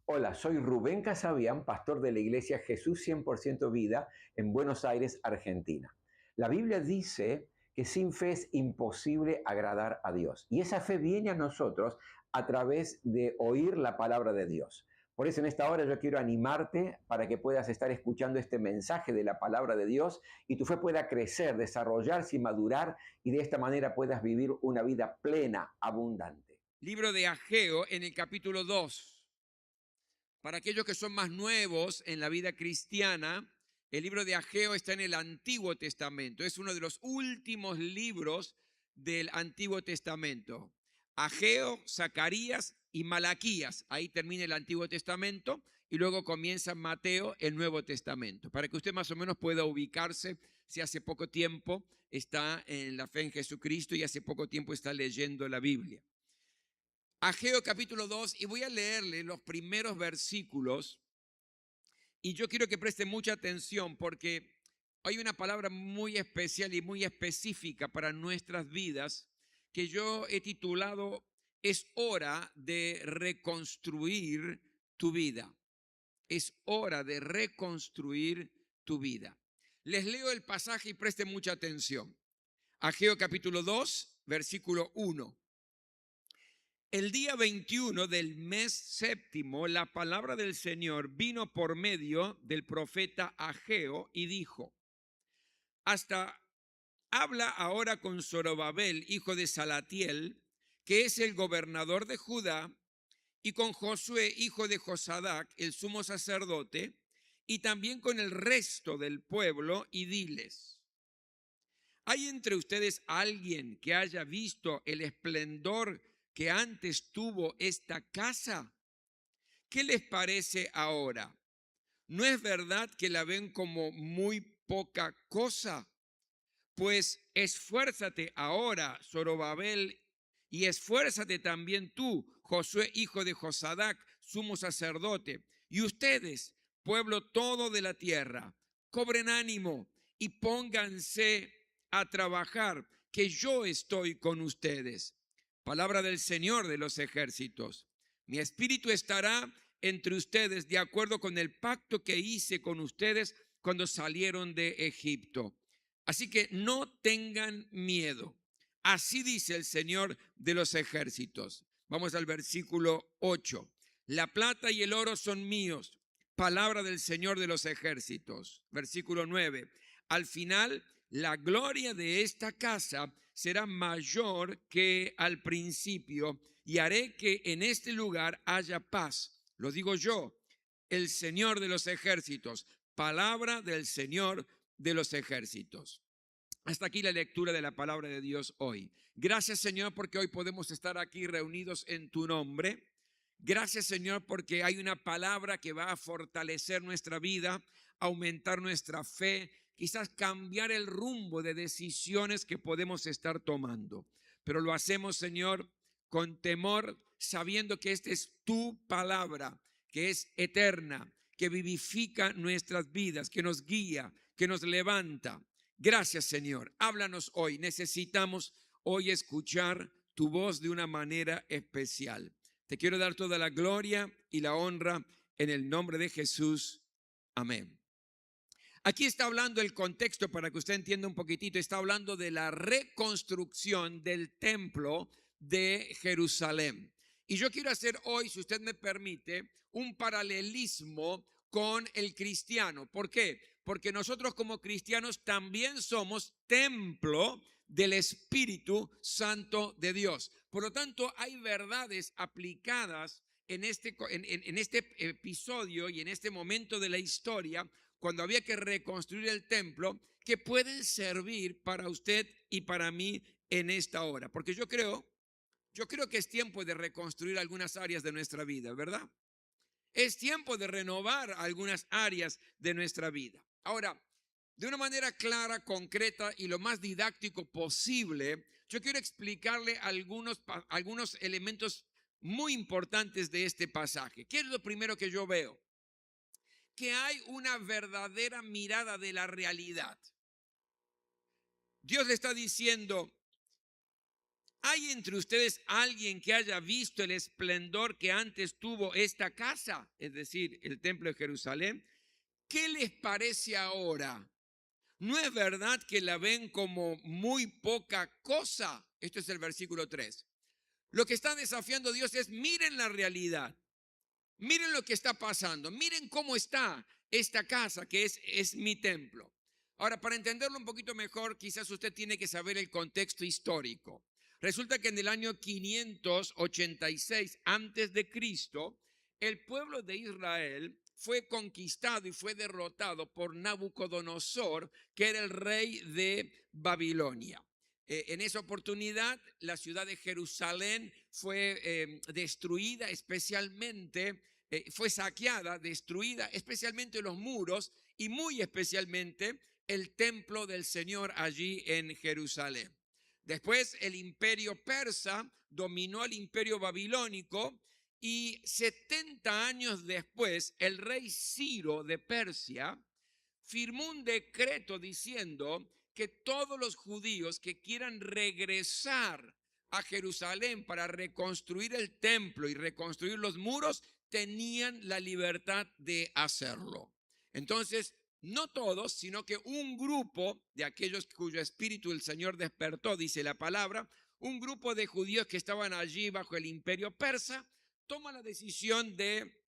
Hola, soy Rubén Casabian, pastor de la iglesia Jesús 100% Vida en Buenos Aires, Argentina. La Biblia dice que sin fe es imposible agradar a Dios. Y esa fe viene a nosotros a través de oír la palabra de Dios. Por eso en esta hora yo quiero animarte para que puedas estar escuchando este mensaje de la palabra de Dios y tu fe pueda crecer, desarrollarse y madurar y de esta manera puedas vivir una vida plena, abundante. Libro de Ageo en el capítulo 2. Para aquellos que son más nuevos en la vida cristiana, el libro de Ageo está en el Antiguo Testamento. Es uno de los últimos libros del Antiguo Testamento. Ageo, Zacarías y Malaquías. Ahí termina el Antiguo Testamento y luego comienza Mateo, el Nuevo Testamento. Para que usted más o menos pueda ubicarse si hace poco tiempo está en la fe en Jesucristo y hace poco tiempo está leyendo la Biblia. Ageo capítulo 2, y voy a leerle los primeros versículos, y yo quiero que preste mucha atención porque hay una palabra muy especial y muy específica para nuestras vidas que yo he titulado Es hora de reconstruir tu vida. Es hora de reconstruir tu vida. Les leo el pasaje y preste mucha atención. Ageo capítulo 2, versículo 1. El día 21 del mes séptimo, la palabra del Señor vino por medio del profeta Ageo y dijo: Hasta habla ahora con Zorobabel, hijo de Salatiel, que es el gobernador de Judá, y con Josué, hijo de Josadac, el sumo sacerdote, y también con el resto del pueblo, y diles: ¿Hay entre ustedes alguien que haya visto el esplendor que antes tuvo esta casa? ¿Qué les parece ahora? ¿No es verdad que la ven como muy poca cosa? Pues esfuérzate ahora, Zorobabel, y esfuérzate también tú, Josué, hijo de Josadac, sumo sacerdote, y ustedes, pueblo todo de la tierra, cobren ánimo y pónganse a trabajar, que yo estoy con ustedes. Palabra del Señor de los ejércitos. Mi espíritu estará entre ustedes de acuerdo con el pacto que hice con ustedes cuando salieron de Egipto. Así que no tengan miedo. Así dice el Señor de los ejércitos. Vamos al versículo 8. La plata y el oro son míos. Palabra del Señor de los ejércitos. Versículo 9. Al final, la gloria de esta casa será mayor que al principio, y haré que en este lugar haya paz. Lo digo yo, el Señor de los ejércitos. Palabra del Señor de los ejércitos. Hasta aquí la lectura de la palabra de Dios hoy. Gracias, Señor, porque hoy podemos estar aquí reunidos en tu nombre. Gracias, Señor, porque hay una palabra que va a fortalecer nuestra vida, aumentar nuestra fe, quizás cambiar el rumbo de decisiones que podemos estar tomando. Pero lo hacemos, Señor, con temor, sabiendo que esta es tu palabra, que es eterna, que vivifica nuestras vidas, que nos guía, que nos levanta. Gracias, Señor. Háblanos hoy. Necesitamos hoy escuchar tu voz de una manera especial. Te quiero dar toda la gloria y la honra en el nombre de Jesús. Amén. Aquí está hablando el contexto para que usted entienda un poquitito. Está hablando de la reconstrucción del templo de Jerusalén. Y yo quiero hacer hoy, si usted me permite, un paralelismo con el cristiano. ¿Por qué? Porque nosotros como cristianos también somos templo del Espíritu Santo de Dios. Por lo tanto, hay verdades aplicadas en este episodio y en este momento de la historia, cuando había que reconstruir el templo, que pueden servir para usted y para mí en esta hora. Porque yo creo que es tiempo de reconstruir algunas áreas de nuestra vida, ¿verdad? Es tiempo de renovar algunas áreas de nuestra vida. Ahora, de una manera clara, concreta y lo más didáctico posible, yo quiero explicarle algunos elementos muy importantes de este pasaje. ¿Qué es lo primero que yo veo? Que hay una verdadera mirada de la realidad. Dios le está diciendo: ¿hay entre ustedes alguien que haya visto el esplendor que antes tuvo esta casa? Es decir, el templo de Jerusalén. ¿Qué les parece ahora? ¿No es verdad que la ven como muy poca cosa? Esto es el versículo 3. Lo que está desafiando Dios es: miren la realidad, miren lo que está pasando, miren cómo está esta casa que es mi templo. Ahora, para entenderlo un poquito mejor, quizás usted tiene que saber el contexto histórico. Resulta que en el año 586 antes de Cristo, el pueblo de Israel fue conquistado y fue derrotado por Nabucodonosor, que era el rey de Babilonia. En esa oportunidad, la ciudad de Jerusalén fue destruida, especialmente fue saqueada, destruida, especialmente los muros y muy especialmente el templo del Señor allí en Jerusalén. Después el imperio persa dominó al imperio babilónico y 70 años después el rey Ciro de Persia firmó un decreto diciendo que todos los judíos que quieran regresar a Jerusalén para reconstruir el templo y reconstruir los muros, tenían la libertad de hacerlo. Entonces, no todos, sino que un grupo de aquellos cuyo espíritu el Señor despertó, dice la palabra, un grupo de judíos que estaban allí bajo el imperio persa, toma la decisión de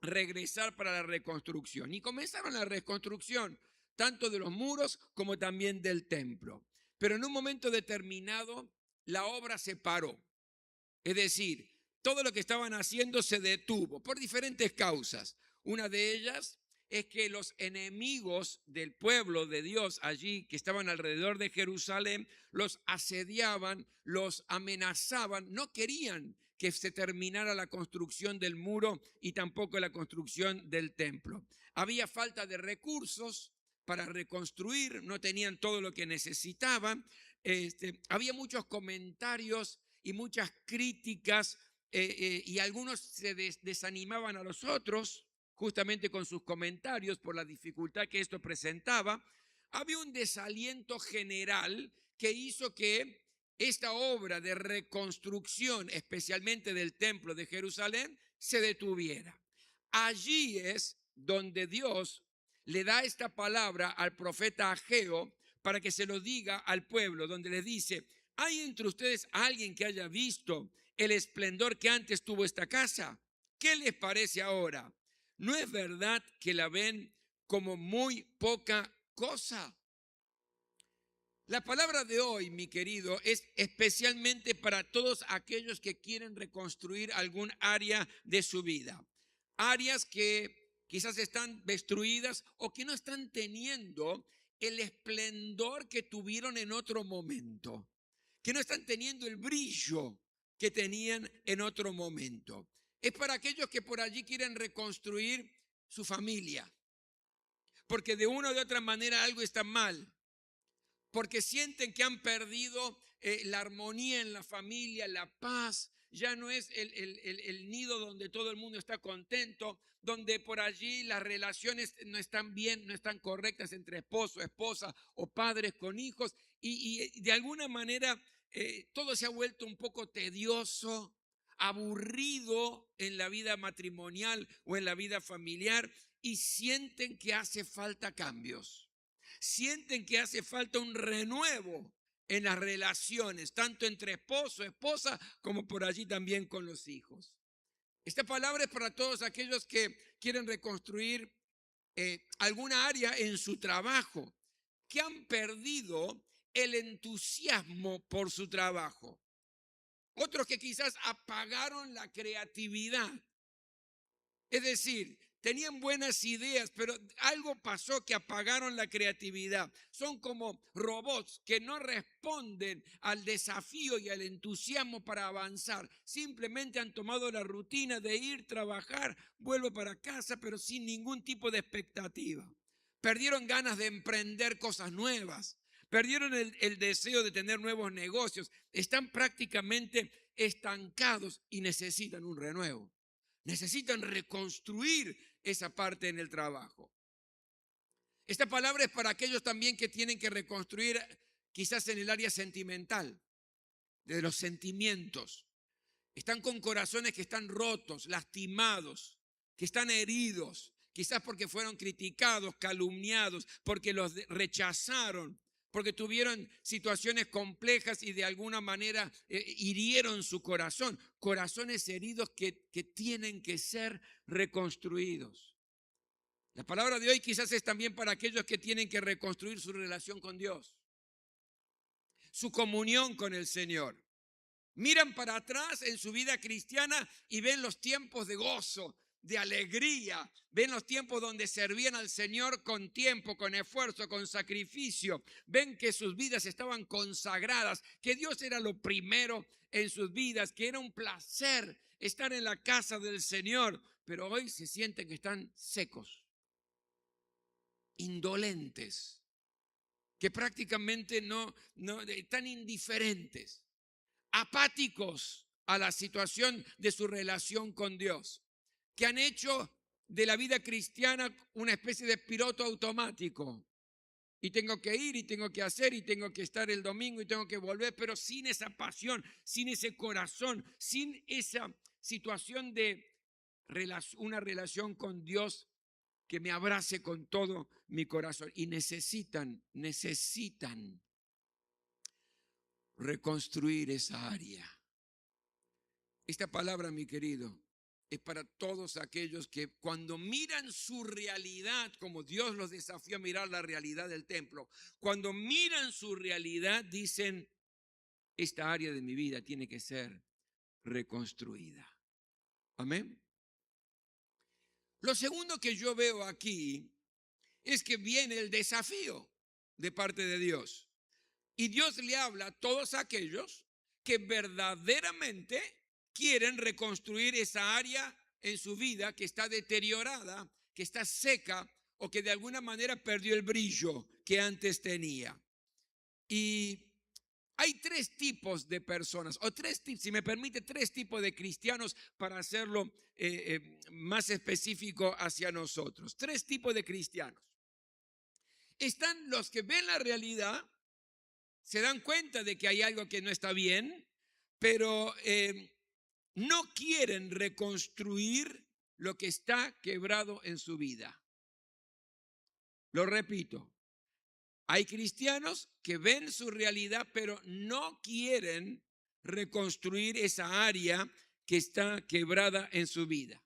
regresar para la reconstrucción. Y comenzaron la reconstrucción tanto de los muros como también del templo. Pero en un momento determinado la obra se paró. Es decir, todo lo que estaban haciendo se detuvo por diferentes causas. Una de ellas es que los enemigos del pueblo de Dios allí, que estaban alrededor de Jerusalén, los asediaban, los amenazaban, no querían que se terminara la construcción del muro y tampoco la construcción del templo. Había falta de recursos para reconstruir, no tenían todo lo que necesitaban. Había muchos comentarios y muchas críticas y algunos se desanimaban a los otros justamente con sus comentarios por la dificultad que esto presentaba. Había un desaliento general que hizo que esta obra de reconstrucción, especialmente del templo de Jerusalén, se detuviera. Allí es donde Dios le da esta palabra al profeta Ageo para que se lo diga al pueblo, donde le dice: ¿hay entre ustedes alguien que haya visto el esplendor que antes tuvo esta casa? ¿Qué les parece ahora? ¿No es verdad que la ven como muy poca cosa? La palabra de hoy, mi querido, es especialmente para todos aquellos que quieren reconstruir algún área de su vida. Áreas que quizás están destruidas o que no están teniendo el esplendor que tuvieron en otro momento, que no están teniendo el brillo que tenían en otro momento. Es para aquellos que por allí quieren reconstruir su familia, porque de una u otra manera algo está mal, porque sienten que han perdido la armonía en la familia, la paz. Ya no es el nido donde todo el mundo está contento, donde por allí las relaciones no están bien, no están correctas entre esposo, esposa o padres con hijos. Y de alguna manera todo se ha vuelto un poco tedioso, aburrido en la vida matrimonial o en la vida familiar, y sienten que hace falta cambios. Sienten que hace falta un renuevo en las relaciones, tanto entre esposo, esposa, como por allí también con los hijos. Esta palabra es para todos aquellos que quieren reconstruir alguna área en su trabajo, que han perdido el entusiasmo por su trabajo. Otros que quizás apagaron la creatividad. Es decir, tenían buenas ideas, pero algo pasó que apagaron la creatividad. Son como robots que no responden al desafío y al entusiasmo para avanzar. Simplemente han tomado la rutina de ir, trabajar, vuelvo para casa, pero sin ningún tipo de expectativa. Perdieron ganas de emprender cosas nuevas. Perdieron el deseo de tener nuevos negocios. Están prácticamente estancados y necesitan un renuevo. Necesitan reconstruir esa parte en el trabajo. Esta palabra es para aquellos también que tienen que reconstruir quizás en el área sentimental. de los sentimientos. Están con corazones que están rotos, lastimados, que están heridos, quizás porque fueron criticados, calumniados, porque los rechazaron, porque tuvieron situaciones complejas y de alguna manera hirieron su corazón. Corazones heridos que tienen que ser reconstruidos. La palabra de hoy quizás es también para aquellos que tienen que reconstruir su relación con Dios, su comunión con el Señor. Miran para atrás en su vida cristiana y ven los tiempos de gozo, de alegría. Ven los tiempos donde servían al Señor con tiempo, con esfuerzo, con sacrificio. Ven que sus vidas estaban consagradas, que Dios era lo primero en sus vidas, que era un placer estar en la casa del Señor. Pero hoy se sienten que están secos, indolentes, que prácticamente no están indiferentes, apáticos a la situación de su relación con Dios, que han hecho de la vida cristiana una especie de piloto automático. Y tengo que ir, y tengo que hacer, y tengo que estar el domingo, y tengo que volver, pero sin esa pasión, sin ese corazón, sin esa situación de una relación con Dios que me abrace con todo mi corazón. Y necesitan reconstruir esa área. Esta palabra, mi querido, es para todos aquellos que cuando miran su realidad, como Dios los desafió a mirar la realidad del templo, cuando miran su realidad dicen, esta área de mi vida tiene que ser reconstruida. Amén. Lo segundo que yo veo aquí es que viene el desafío de parte de Dios. Y Dios le habla a todos aquellos que verdaderamente quieren reconstruir esa área en su vida que está deteriorada, que está seca o que de alguna manera perdió el brillo que antes tenía. Y hay tres tipos de personas, o si me permite, tres tipos de cristianos para hacerlo más específico hacia nosotros. Tres tipos de cristianos. Están los que ven la realidad, se dan cuenta de que hay algo que no está bien, pero no quieren reconstruir lo que está quebrado en su vida. Lo repito, hay cristianos que ven su realidad, pero no quieren reconstruir esa área que está quebrada en su vida.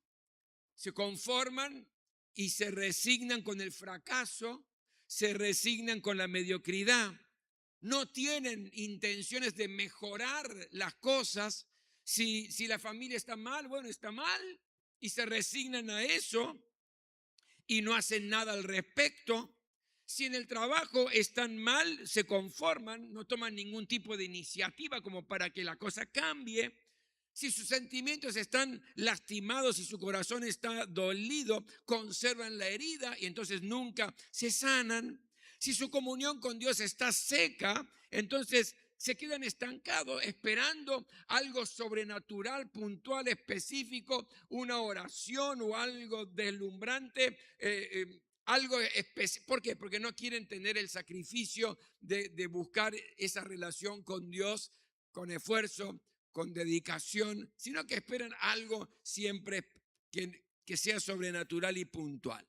Se conforman y se resignan con el fracaso, se resignan con la mediocridad. No tienen intenciones de mejorar las cosas. Si la familia está mal, bueno, está mal, y se resignan a eso y no hacen nada al respecto. Si en el trabajo están mal, se conforman, no toman ningún tipo de iniciativa como para que la cosa cambie. Si sus sentimientos están lastimados y su corazón está dolido, conservan la herida y entonces nunca se sanan. Si su comunión con Dios está seca, entonces se quedan estancados esperando algo sobrenatural, puntual, específico, una oración o algo deslumbrante, algo especial. ¿Por qué? Porque no quieren tener el sacrificio de buscar esa relación con Dios con esfuerzo, con dedicación, sino que esperan algo siempre que sea sobrenatural y puntual.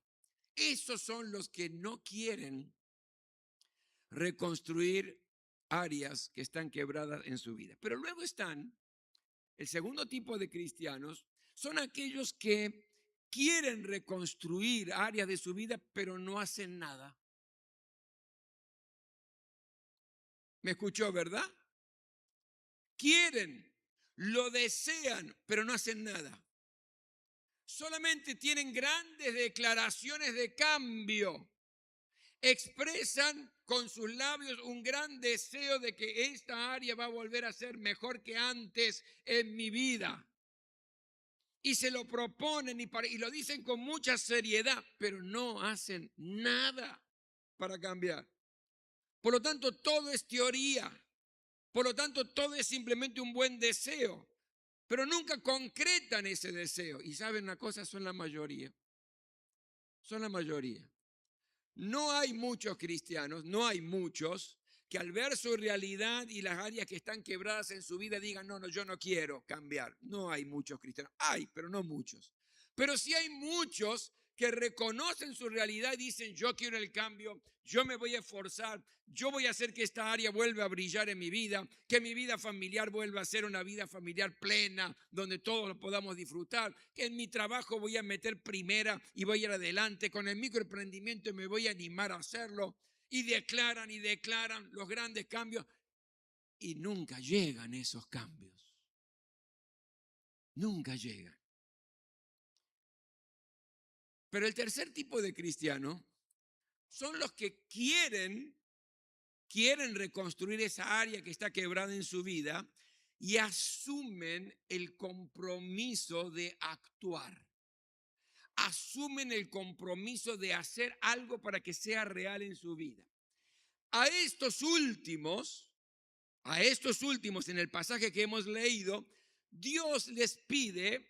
Esos son los que no quieren reconstruir áreas que están quebradas en su vida. Pero luego están, el segundo tipo de cristianos, son aquellos que quieren reconstruir áreas de su vida, pero no hacen nada. ¿Me escuchó, verdad? Quieren, lo desean, pero no hacen nada. Solamente tienen grandes declaraciones de cambio. Expresan con sus labios un gran deseo de que esta área va a volver a ser mejor que antes en mi vida. Y se lo proponen y lo dicen con mucha seriedad, pero no hacen nada para cambiar. Por lo tanto, todo es teoría. Por lo tanto, todo es simplemente un buen deseo, pero nunca concretan ese deseo. Y saben una cosa, son la mayoría. Son la mayoría. No hay muchos cristianos, no hay muchos que al ver su realidad y las áreas que están quebradas en su vida digan, no, no, yo no quiero cambiar. No hay muchos cristianos. Hay, pero no muchos. Pero sí hay muchos que reconocen su realidad y dicen, yo quiero el cambio, yo me voy a esforzar, yo voy a hacer que esta área vuelva a brillar en mi vida, que mi vida familiar vuelva a ser una vida familiar plena, donde todos lo podamos disfrutar, que en mi trabajo voy a meter primera y voy a ir adelante, con el microemprendimiento me voy a animar a hacerlo, y declaran los grandes cambios, y nunca llegan esos cambios, nunca llegan. Pero el tercer tipo de cristiano son los que quieren reconstruir esa área que está quebrada en su vida y asumen el compromiso de actuar. Asumen el compromiso de hacer algo para que sea real en su vida. A estos últimos en el pasaje que hemos leído, Dios les pide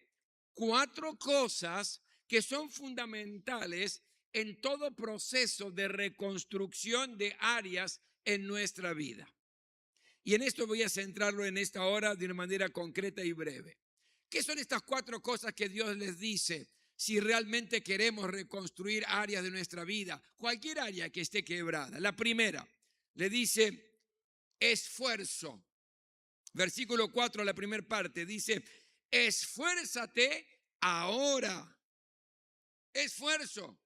4 cosas que son fundamentales en todo proceso de reconstrucción de áreas en nuestra vida. Y en esto voy a centrarlo en esta hora de una manera concreta y breve. ¿Qué son estas 4 cosas que Dios les dice si realmente queremos reconstruir áreas de nuestra vida? Cualquier área que esté quebrada. La primera, le dice esfuerzo. Versículo 4, la primera parte, dice, esfuérzate ahora. Esfuerzo.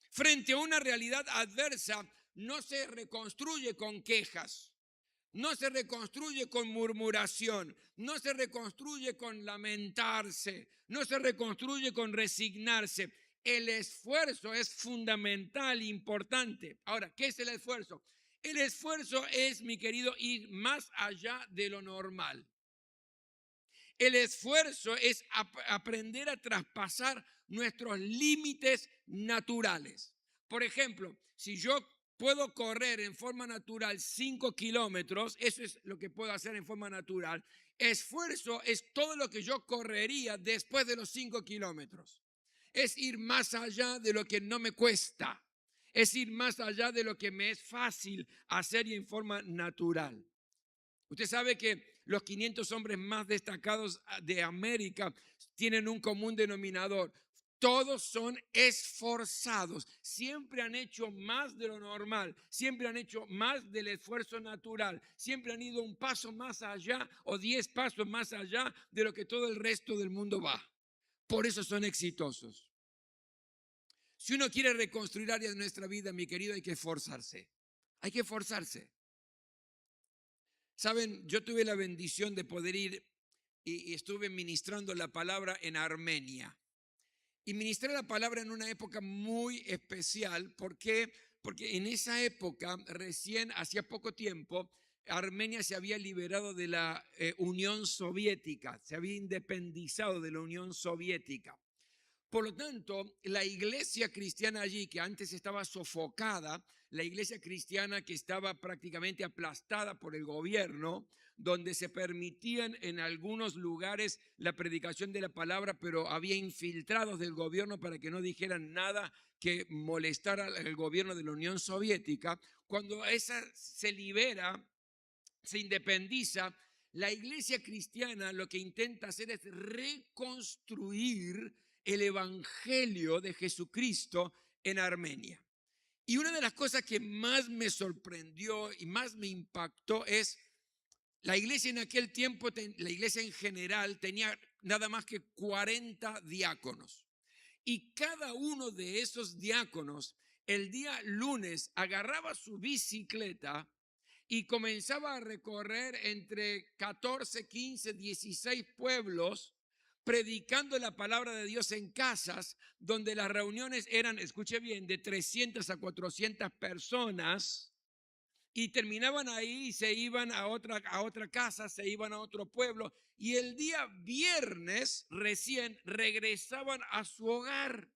Frente a una realidad adversa, no se reconstruye con quejas, no se reconstruye con murmuración, no se reconstruye con lamentarse, no se reconstruye con resignarse. El esfuerzo es fundamental, importante. Ahora, ¿qué es el esfuerzo? El esfuerzo es, mi querido, ir más allá de lo normal. El esfuerzo es aprender a traspasar nuestros límites naturales. Por ejemplo, si yo puedo correr en forma natural 5 kilómetros, eso es lo que puedo hacer en forma natural. Esfuerzo es todo lo que yo correría después de los 5 kilómetros. Es ir más allá de lo que no me cuesta. Es ir más allá de lo que me es fácil hacer y en forma natural. Usted sabe que los 500 hombres más destacados de América tienen un común denominador. Todos son esforzados, siempre han hecho más de lo normal, siempre han hecho más del esfuerzo natural, siempre han ido un paso más allá o 10 pasos más allá de lo que todo el resto del mundo va. Por eso son exitosos. Si uno quiere reconstruir áreas de nuestra vida, mi querido, hay que esforzarse. Hay que esforzarse. Saben, yo tuve la bendición de poder ir y estuve ministrando la palabra en Armenia. Y ministré la palabra en una época muy especial. ¿Por qué? Porque en esa época, recién, hacía poco tiempo, Armenia se había liberado de la Unión Soviética, se había independizado de la Unión Soviética. Por lo tanto, la iglesia cristiana allí, que antes estaba sofocada, la iglesia cristiana que estaba prácticamente aplastada por el gobierno, donde se permitían en algunos lugares la predicación de la palabra, pero había infiltrados del gobierno para que no dijeran nada que molestara al gobierno de la Unión Soviética. Cuando esa se libera, se independiza, la iglesia cristiana lo que intenta hacer es reconstruir el evangelio de Jesucristo en Armenia. Y una de las cosas que más me sorprendió y más me impactó es la iglesia en aquel tiempo, la iglesia en general tenía nada más que 40 diáconos. Y cada uno de esos diáconos el día lunes agarraba su bicicleta y comenzaba a recorrer entre 14, 15, 16 pueblos predicando la palabra de Dios en casas donde las reuniones eran, escuche bien, de 300 a 400 personas. Y terminaban ahí y se iban a otra casa, se iban a otro pueblo. Y el día viernes recién regresaban a su hogar.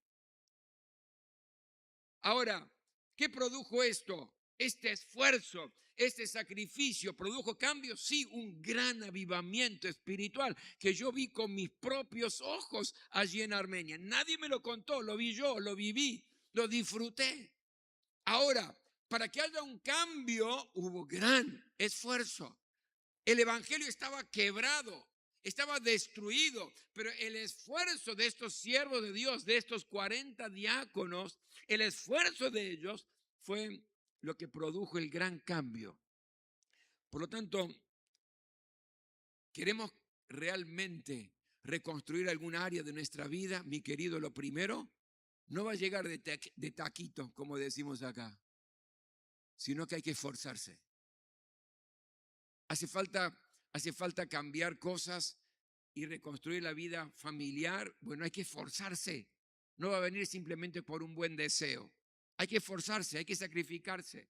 Ahora, ¿qué produjo esto? Este esfuerzo, este sacrificio, ¿produjo cambios? Sí, un gran avivamiento espiritual que yo vi con mis propios ojos allí en Armenia. Nadie me lo contó, lo vi yo, lo viví, lo disfruté. Ahora, Para que haya un cambio hubo gran esfuerzo. El evangelio estaba quebrado, estaba destruido, pero el esfuerzo de estos siervos de Dios, de estos 40 diáconos, el esfuerzo de ellos fue lo que produjo el gran cambio. Por lo tanto, queremos realmente reconstruir algún área de nuestra vida, mi querido, lo primero, no va a llegar de taquito, como decimos acá, sino que hay que esforzarse. Hace falta cambiar cosas y reconstruir la vida familiar. Bueno, hay que esforzarse. No va a venir simplemente por un buen deseo. Hay que esforzarse, hay que sacrificarse.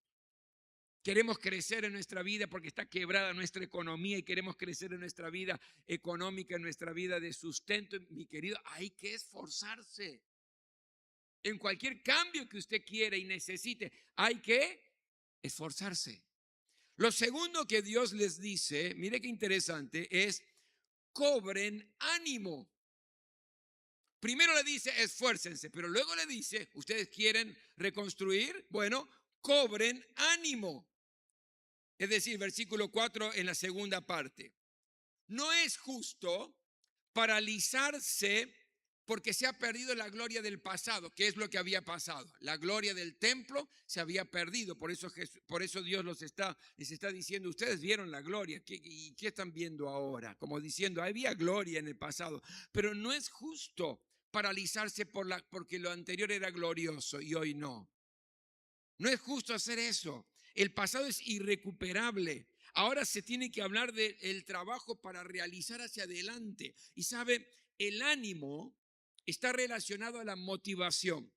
Queremos crecer en nuestra vida porque está quebrada nuestra economía y queremos crecer en nuestra vida económica, en nuestra vida de sustento. Mi querido, hay que esforzarse. En cualquier cambio que usted quiera y necesite, hay que esforzarse. Lo segundo que Dios les dice, mire qué interesante, es cobren ánimo. Primero le dice esfuércense, pero luego le dice, ustedes quieren reconstruir, bueno, cobren ánimo. Es decir, versículo 4 en la segunda parte. No es justo paralizarse porque se ha perdido la gloria del pasado. ¿Qué es lo que había pasado? La gloria del templo se había perdido. Por eso Dios les está diciendo, ustedes vieron la gloria. ¿Y qué están viendo ahora? Como diciendo, había gloria en el pasado. Pero no es justo paralizarse porque lo anterior era glorioso y hoy no. No es justo hacer eso. El pasado es irrecuperable. Ahora se tiene que hablar del trabajo para realizar hacia adelante. Y sabe, el ánimo está relacionado a la motivación.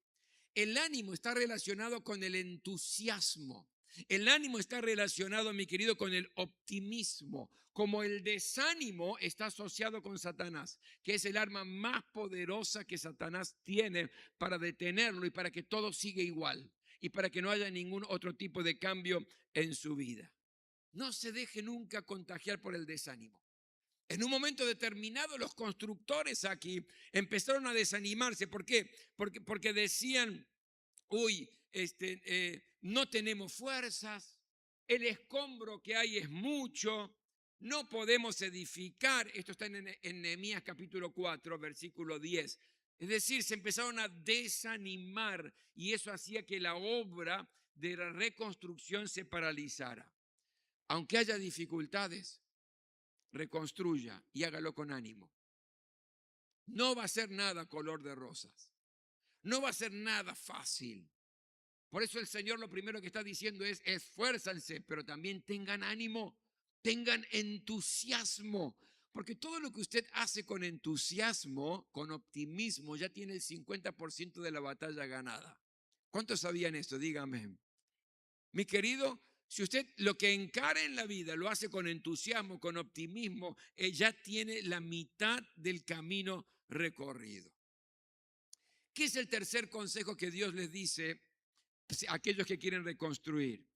El ánimo está relacionado con el entusiasmo. El ánimo está relacionado, mi querido, con el optimismo. Como el desánimo está asociado con Satanás, que es el arma más poderosa que Satanás tiene para detenerlo y para que todo siga igual y para que no haya ningún otro tipo de cambio en su vida. No se deje nunca contagiar por el desánimo. En un momento determinado los constructores aquí empezaron a desanimarse. ¿Por qué? Porque decían, uy, no tenemos fuerzas, el escombro que hay es mucho, no podemos edificar. Esto está en Nehemías capítulo 4, versículo 10. Es decir, se empezaron a desanimar y eso hacía que la obra de la reconstrucción se paralizara. Aunque haya dificultades, reconstruya y hágalo con ánimo. No va a ser nada color de rosas. No va a ser nada fácil. Por eso el Señor lo primero que está diciendo es esfuérzanse, pero también tengan ánimo, tengan entusiasmo. Porque todo lo que usted hace con entusiasmo, con optimismo, ya tiene el 50% de la batalla ganada. ¿Cuántos sabían esto? Dígame. Mi querido, si usted lo que encare en la vida lo hace con entusiasmo, con optimismo, ya tiene la mitad del camino recorrido. ¿Qué es el tercer consejo que Dios les dice a aquellos que quieren reconstruir?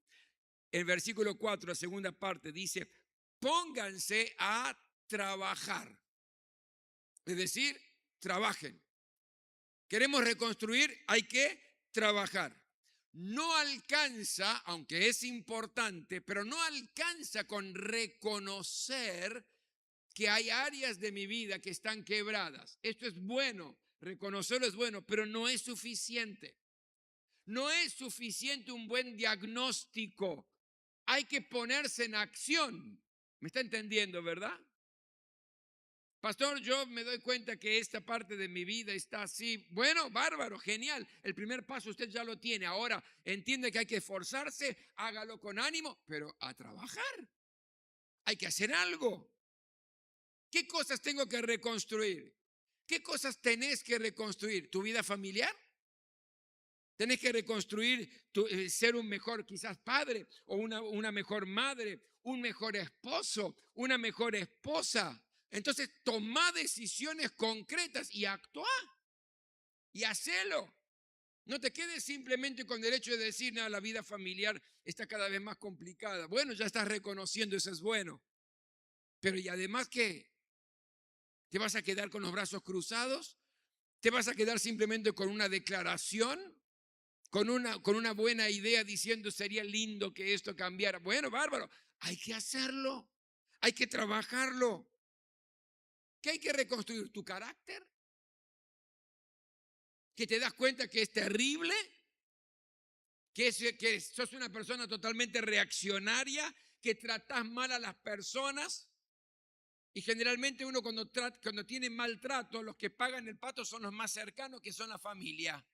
El versículo 4, la segunda parte, dice, pónganse a trabajar. Es decir, trabajen. Queremos reconstruir, hay que trabajar. No alcanza, aunque es importante, pero no alcanza con reconocer que hay áreas de mi vida que están quebradas. Esto es bueno, reconocerlo es bueno, pero no es suficiente. No es suficiente un buen diagnóstico. Hay que ponerse en acción. ¿Me está entendiendo, verdad? Pastor, yo me doy cuenta que esta parte de mi vida está así. Bueno, bárbaro, genial. El primer paso usted ya lo tiene. Ahora entiende que hay que esforzarse, hágalo con ánimo, pero a trabajar. Hay que hacer algo. ¿Qué cosas tengo que reconstruir? ¿Qué cosas tenés que reconstruir? ¿Tu vida familiar? Tenés que reconstruir ser un mejor quizás padre o una mejor madre, un mejor esposo, una mejor esposa. Entonces toma decisiones concretas y actúa y hacelo. No te quedes simplemente con el hecho de decir, no, la vida familiar está cada vez más complicada. Bueno, ya estás reconociendo, eso es bueno. Pero ¿y además qué? ¿Te vas a quedar con los brazos cruzados? ¿Te vas a quedar simplemente con una declaración? con una buena idea diciendo sería lindo que esto cambiara. Bueno, bárbaro, hay que hacerlo, hay que trabajarlo. ¿Qué hay que reconstruir? ¿Tu carácter? ¿Que te das cuenta que es terrible? ¿Que sos una persona totalmente reaccionaria? ¿Que tratás mal a las personas? Y generalmente uno cuando tiene maltrato, los que pagan el pato son los más cercanos, que son la familia.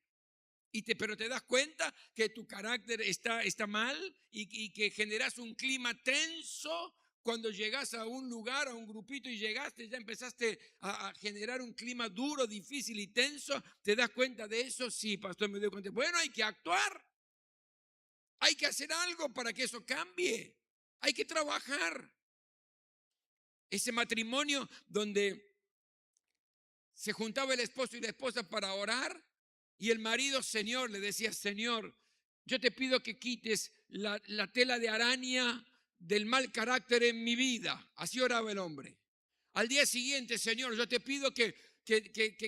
Pero te das cuenta que tu carácter está mal y que generas un clima tenso cuando llegas a un lugar, a un grupito y llegaste, ya empezaste a generar un clima duro, difícil y tenso. ¿Te das cuenta de eso? Sí, pastor, me doy cuenta. Bueno, hay que actuar. Hay que hacer algo para que eso cambie. Hay que trabajar. Ese matrimonio donde se juntaba el esposo y la esposa para orar y el marido, Señor, le decía, Señor, yo te pido que quites la tela de araña del mal carácter en mi vida. Así oraba el hombre. Al día siguiente, Señor, yo te pido que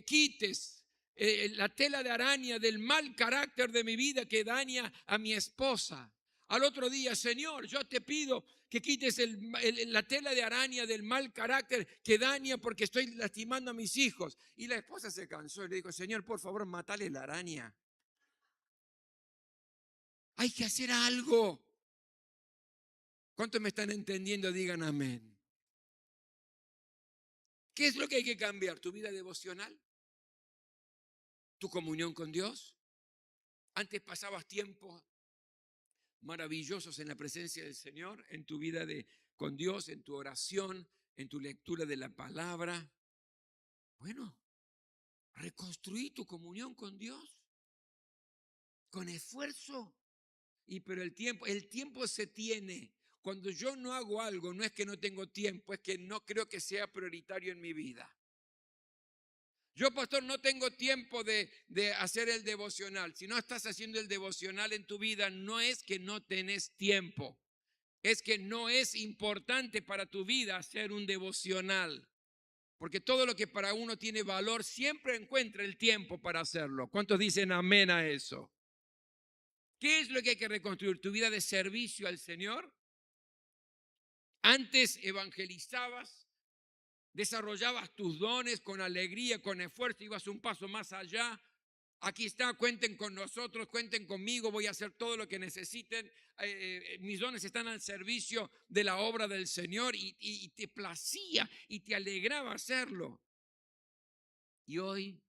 quites la tela de araña del mal carácter de mi vida que daña a mi esposa. Al otro día, Señor, yo te pido que quites la tela de araña del mal carácter que daña porque estoy lastimando a mis hijos. Y la esposa se cansó y le dijo, Señor, por favor, matale la araña. Hay que hacer algo. ¿Cuántos me están entendiendo? Digan amén. ¿Qué es lo que hay que cambiar? ¿Tu vida devocional? ¿Tu comunión con Dios? Antes pasabas tiempos maravillosos en la presencia del Señor, en tu vida con Dios, en tu oración, en tu lectura de la palabra. Bueno, reconstruí tu comunión con Dios con esfuerzo. Pero el tiempo se tiene. Cuando yo no hago algo, no es que no tengo tiempo, es que no creo que sea prioritario en mi vida. Yo, pastor, no tengo tiempo de hacer el devocional. Si no estás haciendo el devocional en tu vida, no es que no tenés tiempo. Es que no es importante para tu vida hacer un devocional. Porque todo lo que para uno tiene valor siempre encuentra el tiempo para hacerlo. ¿Cuántos dicen amén a eso? ¿Qué es lo que hay que reconstruir? ¿Tu vida de servicio al Señor? Antes evangelizabas, desarrollabas tus dones con alegría, con esfuerzo, ibas un paso más allá. Aquí está, cuenten con nosotros, cuenten conmigo, voy a hacer todo lo que necesiten. Mis dones están al servicio de la obra del Señor y te placía y te alegraba hacerlo. Y hoy,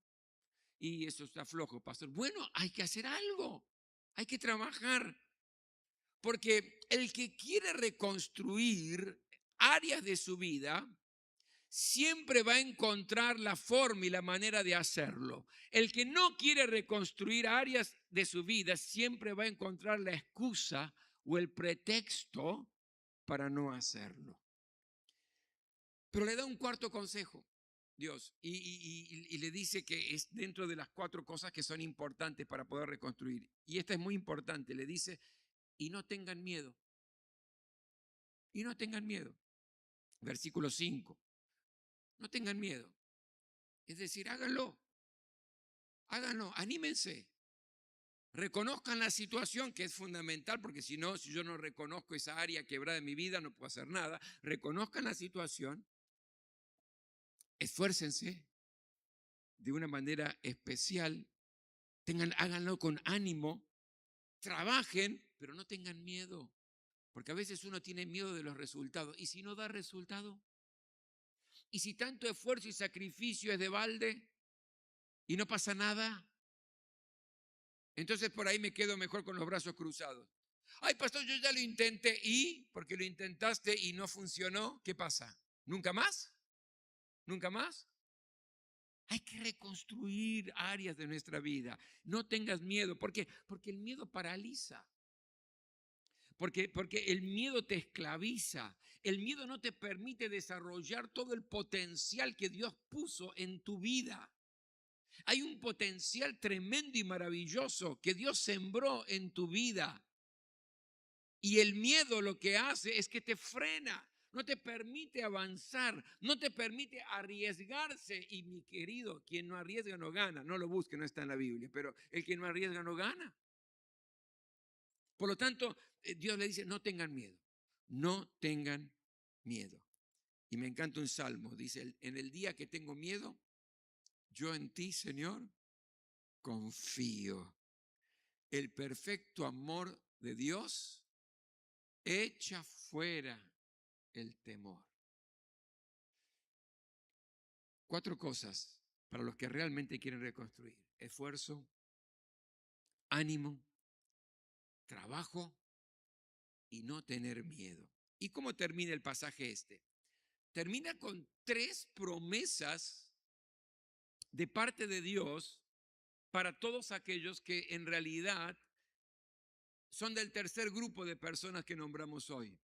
y eso está flojo, pastor. Bueno, hay que hacer algo, hay que trabajar. Porque el que quiere reconstruir áreas de su vida, siempre va a encontrar la forma y la manera de hacerlo. El que no quiere reconstruir áreas de su vida siempre va a encontrar la excusa o el pretexto para no hacerlo. Pero le da un cuarto consejo, Dios, y le dice que es dentro de las 4 cosas que son importantes para poder reconstruir. Y esta es muy importante, le dice, y no tengan miedo. Y no tengan miedo. Versículo 5. No tengan miedo. Es decir, háganlo, anímense. Reconozcan la situación, que es fundamental, porque si yo no reconozco esa área quebrada de mi vida, no puedo hacer nada. Reconozcan la situación, esfuércense de una manera especial, háganlo con ánimo, trabajen, pero no tengan miedo, porque a veces uno tiene miedo de los resultados. ¿Y si no da resultado? ¿Y si tanto esfuerzo y sacrificio es de balde y no pasa nada? Entonces por ahí me quedo mejor con los brazos cruzados. Ay, pastor, yo ya lo intenté. ¿Y? Porque lo intentaste y no funcionó, ¿qué pasa? ¿Nunca más? ¿Nunca más? Hay que reconstruir áreas de nuestra vida. No tengas miedo. ¿Por qué? Porque el miedo paraliza. Porque el miedo te esclaviza. El miedo no te permite desarrollar todo el potencial que Dios puso en tu vida. Hay un potencial tremendo y maravilloso que Dios sembró en tu vida. Y el miedo lo que hace es que te frena, no te permite avanzar, no te permite arriesgarse. Y mi querido, quien no arriesga no gana. No lo busque, no está en la Biblia, pero el que no arriesga no gana. Por lo tanto, Dios le dice, no tengan miedo, no tengan miedo. Y me encanta un salmo, dice, en el día que tengo miedo, yo en ti, Señor, confío. El perfecto amor de Dios echa fuera el temor. 4 cosas para los que realmente quieren reconstruir: esfuerzo, ánimo, trabajo y no tener miedo. ¿Y cómo termina el pasaje este? Termina con 3 promesas de parte de Dios para todos aquellos que en realidad son del tercer grupo de personas que nombramos hoy.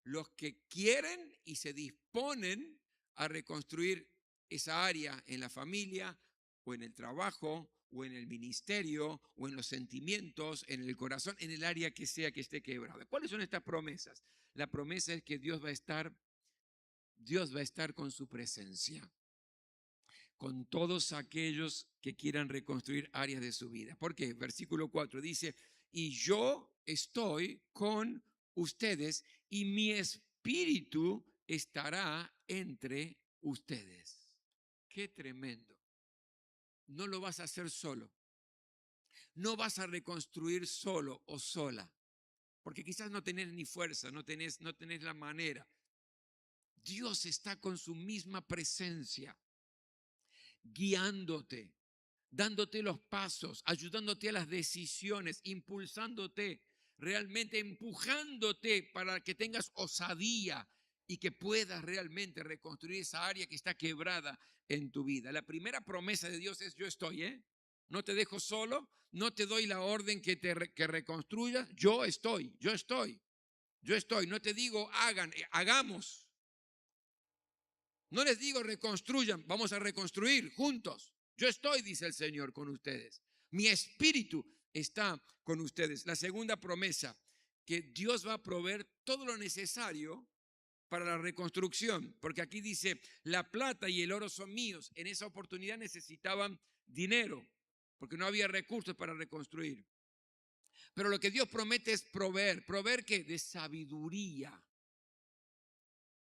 Los que quieren y se disponen a reconstruir esa área en la familia o en el trabajo o en el ministerio o en los sentimientos, en el corazón, en el área que sea que esté quebrada. ¿Cuáles son estas promesas? La promesa es que Dios va a estar con su presencia, con todos aquellos que quieran reconstruir áreas de su vida. ¿Por qué? Versículo 4 dice, y yo estoy con ustedes y mi espíritu estará entre ustedes. Qué tremendo. No lo vas a hacer solo. No vas a reconstruir solo o sola, porque quizás no tenés ni fuerza, no tenés la manera. Dios está con su misma presencia, guiándote, dándote los pasos, ayudándote a las decisiones, impulsándote, realmente empujándote para que tengas osadía y que puedas realmente reconstruir esa área que está quebrada en tu vida. La primera promesa de Dios es: yo estoy, no te dejo solo, no te doy la orden que reconstruyas, yo estoy, yo estoy, yo estoy. No te digo hagamos. No les digo reconstruyan, vamos a reconstruir juntos. Yo estoy, dice el Señor, con ustedes. Mi espíritu está con ustedes. La segunda promesa, que Dios va a proveer todo lo necesario para la reconstrucción, porque aquí dice, la plata y el oro son míos. En esa oportunidad necesitaban dinero, porque no había recursos para reconstruir. Pero lo que Dios promete es proveer. ¿Proveer qué? De sabiduría.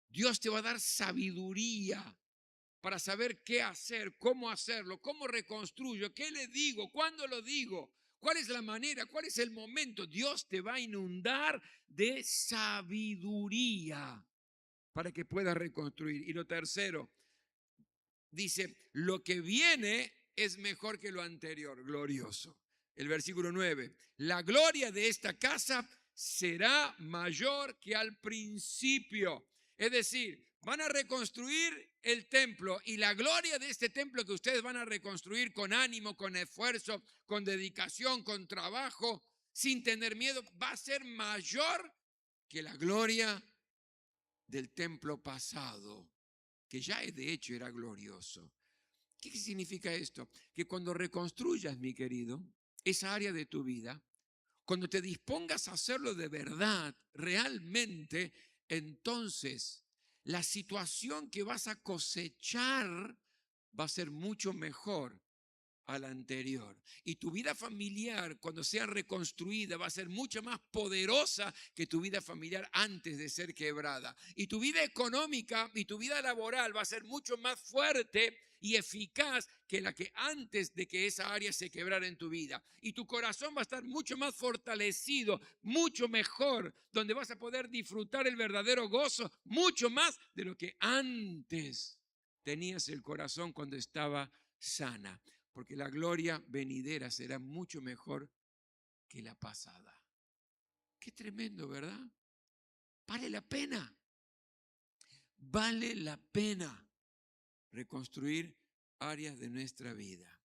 Dios te va a dar sabiduría para saber qué hacer, cómo hacerlo, cómo reconstruyo, qué le digo, cuándo lo digo, cuál es la manera, cuál es el momento. Dios te va a inundar de sabiduría para que puedas reconstruir. Y lo tercero, dice, lo que viene es mejor que lo anterior, glorioso. El versículo 9, la gloria de esta casa será mayor que al principio. Es decir, van a reconstruir el templo y la gloria de este templo que ustedes van a reconstruir con ánimo, con esfuerzo, con dedicación, con trabajo, sin tener miedo, va a ser mayor que la gloria del templo pasado, que ya de hecho era glorioso. ¿Qué significa esto? Que cuando reconstruyas, mi querido, esa área de tu vida, cuando te dispongas a hacerlo de verdad, realmente, entonces la situación que vas a cosechar va a ser mucho mejor a la anterior. Y tu vida familiar, cuando sea reconstruida, va a ser mucho más poderosa que tu vida familiar antes de ser quebrada. Y tu vida económica y tu vida laboral va a ser mucho más fuerte y eficaz que la que antes de que esa área se quebrara en tu vida. Y tu corazón va a estar mucho más fortalecido, mucho mejor, donde vas a poder disfrutar el verdadero gozo, mucho más de lo que antes tenías el corazón cuando estaba sana. Porque la gloria venidera será mucho mejor que la pasada. Qué tremendo, ¿verdad? Vale la pena. Vale la pena reconstruir áreas de nuestra vida.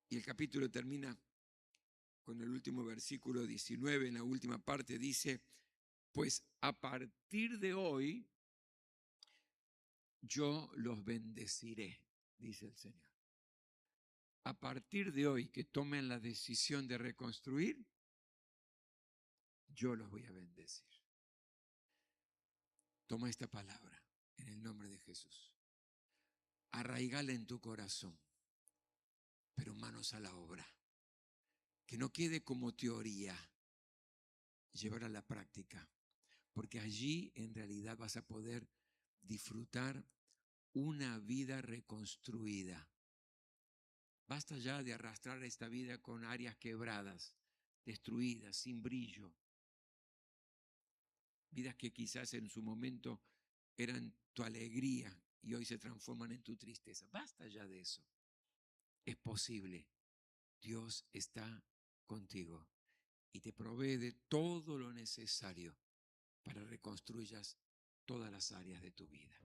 Y el capítulo termina con el último versículo 19, en la última parte dice, pues a partir de hoy yo los bendeciré, dice el Señor. A partir de hoy que tomen la decisión de reconstruir, yo los voy a bendecir. Toma esta palabra en el nombre de Jesús. Arraigala en tu corazón, pero manos a la obra. Que no quede como teoría, llevar a la práctica, porque allí en realidad vas a poder disfrutar una vida reconstruida. Basta ya de arrastrar esta vida con áreas quebradas, destruidas, sin brillo. Vidas que quizás en su momento eran tu alegría y hoy se transforman en tu tristeza. Basta ya de eso. Es posible. Dios está contigo y te provee de todo lo necesario para reconstruyas todas las áreas de tu vida.